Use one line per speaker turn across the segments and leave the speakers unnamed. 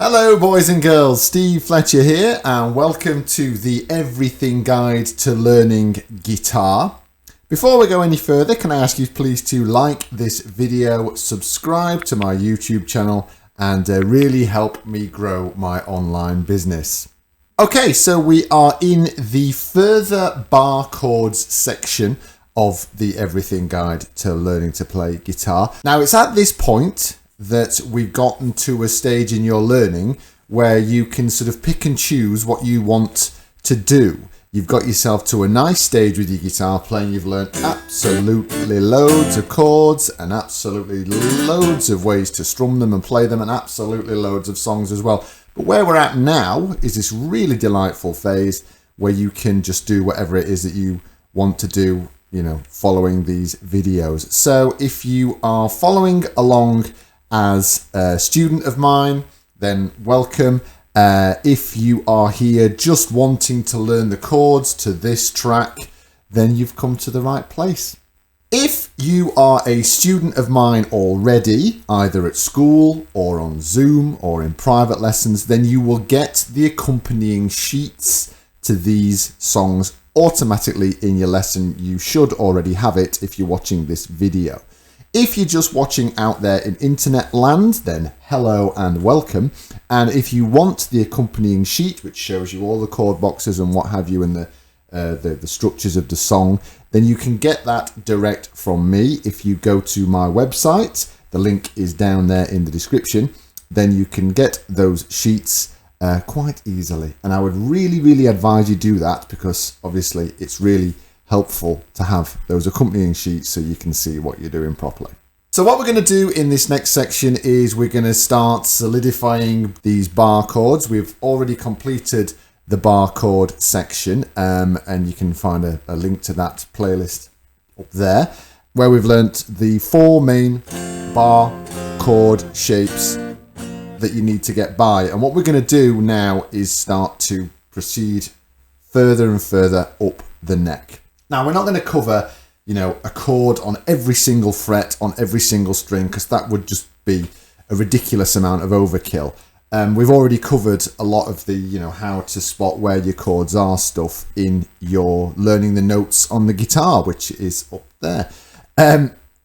Hello boys and girls, Steve Fletcher here and welcome to the Everything Guide to Learning Guitar. Before we go any further, can I ask you please to like this video, subscribe to my YouTube channel and really help me grow my online business. Okay, so we are in the Further Barre Chords section of the Everything Guide to Learning to Play Guitar. Now it's at this point that we've gotten to a stage in your learning where you can sort of pick and choose what you want to do. You've got yourself to a nice stage with your guitar playing. You've learned absolutely loads of chords and absolutely loads of ways to strum them and play them and absolutely loads of songs as well. But where we're at now is this really delightful phase where you can just do whatever it is that you want to do, you know, following these videos. So if you are following along as a student of mine, then welcome. If you are here just wanting to learn the chords to this track, then you've come to the right place. If you are a student of mine already, either at school or on Zoom or in private lessons, then you will get the accompanying sheets to these songs automatically in your lesson. You should already have it if you're watching this video. If you're just watching out there in internet land, then hello and welcome. And if you want the accompanying sheet, which shows you all the chord boxes and what have you and the structures of the song, then you can get that direct from me. If you go to my website, the link is down there in the description, then you can get those sheets quite easily. And I would really advise you do that because obviously it's really helpful to have those accompanying sheets so you can see what you're doing properly. So what we're going to do in this next section is we're going to start solidifying these bar chords. We've already completed the bar chord section and you can find a link to that playlist up there where we've learnt the four main bar chord shapes that you need to get by. And what we're going to do now is start to proceed further and further up the neck. Now, we're not going to cover, you know, a chord on every single fret, on every single string, because that would just be a ridiculous amount of overkill. We've already covered a lot of the, you know, how to spot where your chords are stuff in your learning the notes on the guitar, which is up there.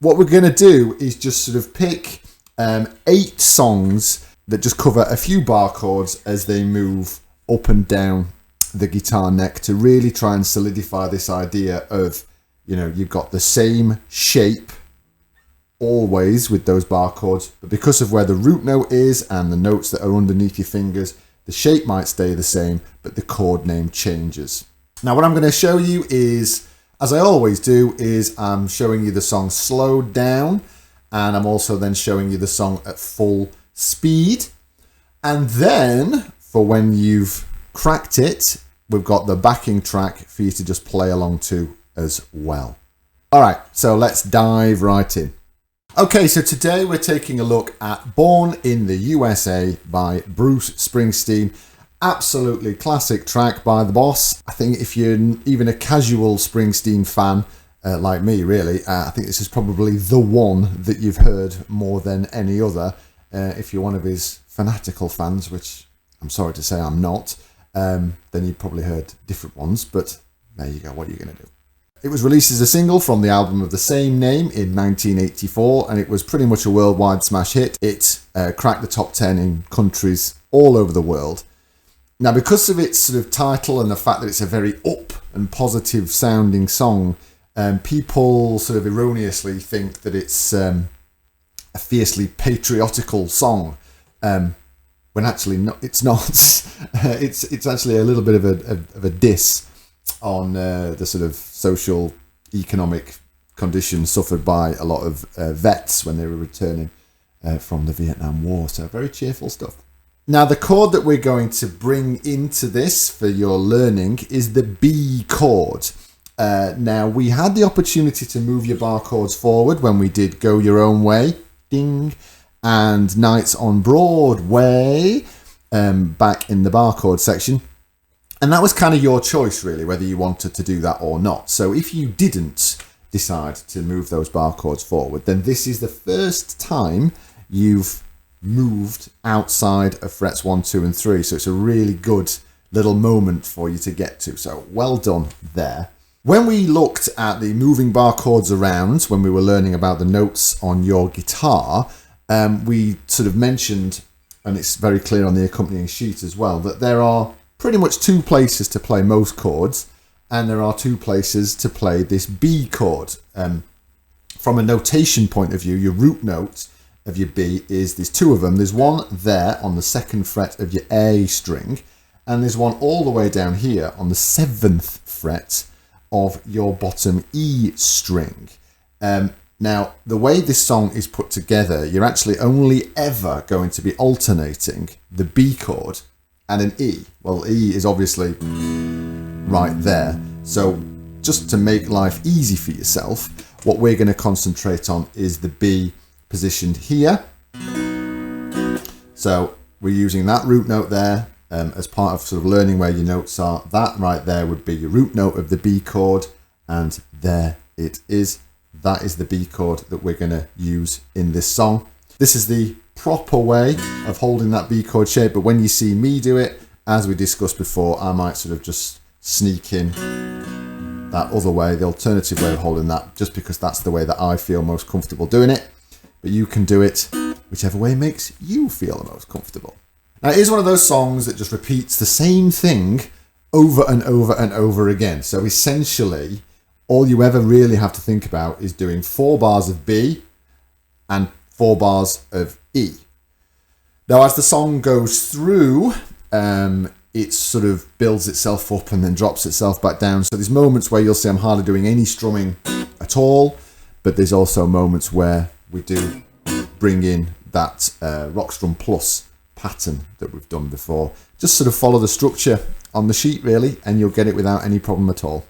What we're going to do is just sort of pick 8 songs that just cover a few bar chords as they move up and down the guitar neck to really try and solidify this idea of, you know, you've got the same shape always with those bar chords, but because of where the root note is and the notes that are underneath your fingers, the shape might stay the same, but the chord name changes. Now what I'm going to show you is, as I always do, is I'm showing you the song slowed down and I'm also then showing you the song at full speed. And then for when you've cracked it, we've got the backing track for you to just play along to as well. All right, so let's dive right in. Okay, so today we're taking a look at Born in the USA by Bruce Springsteen. Absolutely classic track by the boss. I think if you're even a casual Springsteen fan, like me really, I think this is probably the one that you've heard more than any other. If you're one of his fanatical fans, which I'm sorry to say I'm not, then you probably heard different ones, but there you go, what are you going to do? It was released as a single from the album of the same name in 1984, and it was pretty much a worldwide smash hit. It cracked the top 10 in countries all over the world. Now, because of its sort of title and the fact that it's a very up and positive sounding song, people sort of erroneously think that it's a fiercely patriotical song. When actually it's not. It's actually a little bit of a diss on the sort of social economic conditions suffered by a lot of vets when they were returning from the Vietnam War. So very cheerful stuff. Now the chord that we're going to bring into this for your learning is the B chord. Now we had the opportunity to move your bar chords forward when we did Go Your Own Way, ding, and Nights on Broadway back in the bar chord section. And that was kind of your choice really, whether you wanted to do that or not. So if you didn't decide to move those bar chords forward, then this is the first time you've moved outside of frets 1, 2 and 3. So it's a really good little moment for you to get to. So well done there. When we looked at the moving bar chords around, when we were learning about the notes on your guitar, we sort of mentioned, and it's very clear on the accompanying sheet as well, that there are pretty much 2 places to play most chords, and there are 2 places to play this B chord. From a notation point of view, your root note of your B there's 2 of them. There's one there on the 2nd fret of your A string, and there's one all the way down here on the 7th fret of your bottom E string. Now, the way this song is put together, you're actually only ever going to be alternating the B chord and an E. Well, E is obviously right there. So just to make life easy for yourself, what we're going to concentrate on is the B positioned here. So we're using that root note there. As part of sort of learning where your notes are, that right there would be your root note of the B chord, and there it is. That is the B chord that we're going to use in this song. This is the proper way of holding that B chord shape, but when you see me do it, as we discussed before, I might sort of just sneak in that other way, the alternative way of holding that, just because that's the way that I feel most comfortable doing it. But you can do it whichever way makes you feel the most comfortable. Now, it is one of those songs that just repeats the same thing over and over and over again. So essentially, all you ever really have to think about is doing 4 bars of B and 4 bars of E. Now, as the song goes through, it sort of builds itself up and then drops itself back down. So there's moments where you'll see I'm hardly doing any strumming at all, but there's also moments where we do bring in that rock strum plus pattern that we've done before. Just sort of follow the structure on the sheet really, and you'll get it without any problem at all.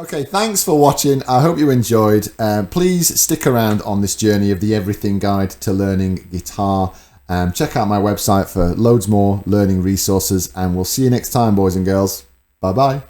Okay, thanks for watching. I hope you enjoyed. Please stick around on this journey of the Everything Guide to Learning Guitar. Check out my website for loads more learning resources, and we'll see you next time, boys and girls. Bye-bye.